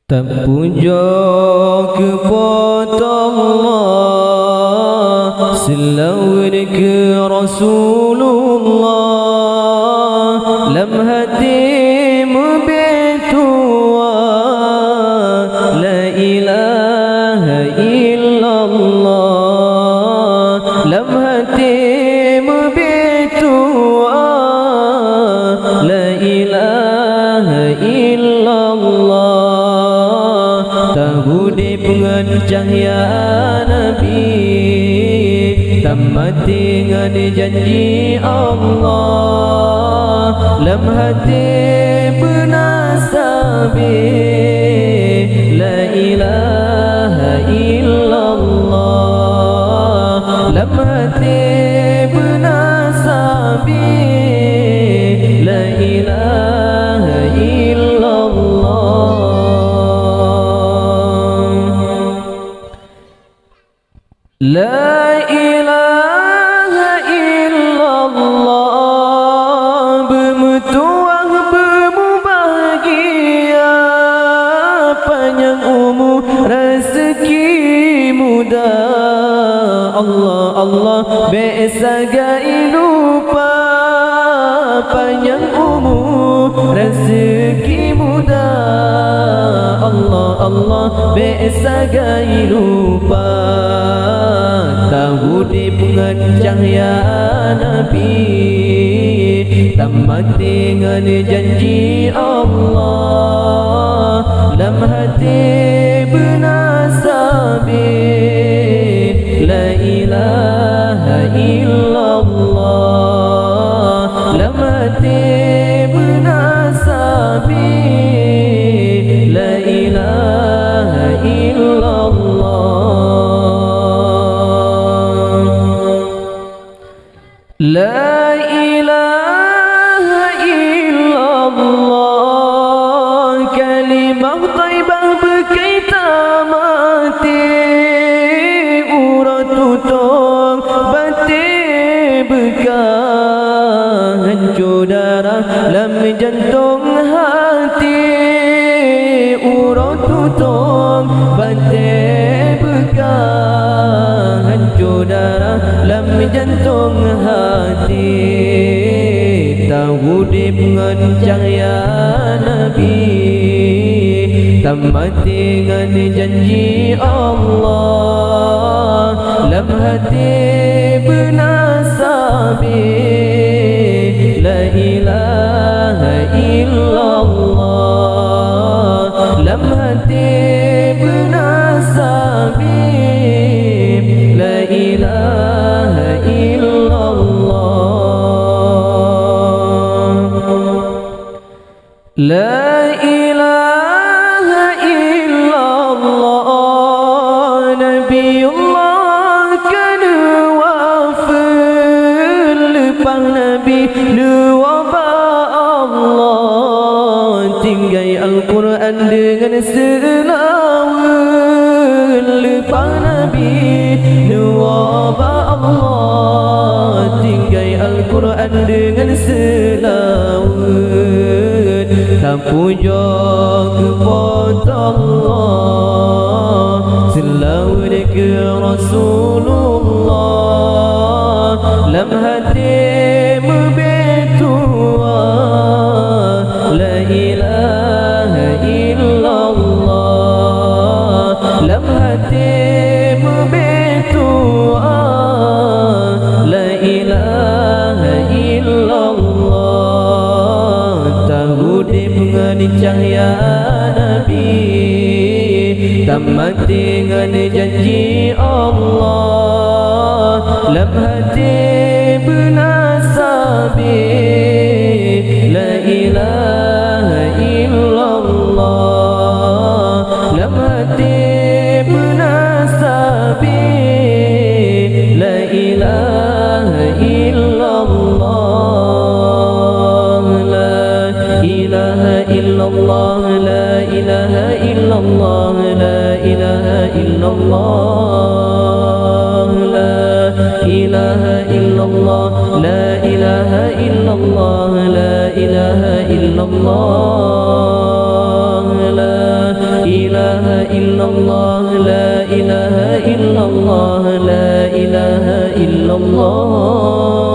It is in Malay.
Terpuja kepada Allah, selawat ke Rasulullah, lam hati bertua la ilaha illallah, lam hati bertua la ilaha illallah. Tahudi dengan cahaya Nabi, tamat dengan janji Allah, lam hati bernasabi la ilaha illallah, lam hati bernasabi la ilaha illallah. La ilaha illallah, bermutuah bermubahagia, panjang umur rezeki muda. Allah Allah biasa gai lupa, panjang umur rezeki muda. Allah Allah biasa gai lupa. Tahudi dengan cahaya Nabi, tamat dengan janji Allah, lam hati bernasabi la ilaha illallah, lam hati bernasabi la ilaha illallah. La ilaha illallah, kalimah taibah berkaitan mati, urat tutung batin bekah, hancur darah dalam jantung hati, urat tutung batin bekah, hancur darah dalam jantung hati. Tahudi dengan cahaya Nabi, tamat dengan janji Allah, lam hati bernasabi la ilaha illallah, lam hati bernasabi la ilaha illallah. La ilaha illallah, Nabiullah kan wafil, lepas Nabi luaba Allah, tinggai Al-Quran dengan selawat, lepas Nabi luaba Allah, tinggai Al-Quran dengan selawat. Terpuja kepada Allah, selawat ke Rasulullah, lam hati bertua la ilaha illallah, lam hati bertua la ilaha illallah. Tahudi dengan cahaya Nabi, tamat dengan janji Allah, lam hati bernasabi la ilaha illallah, lam hati bernasabi la ilaha illallah. La ilaha illallah, la ilaha illallah, la ilaha illallah, la ilaha illallah, la ilaha illallah, la ilaha illallah, la illallah, la ilaha illallah, la ilaha illallah.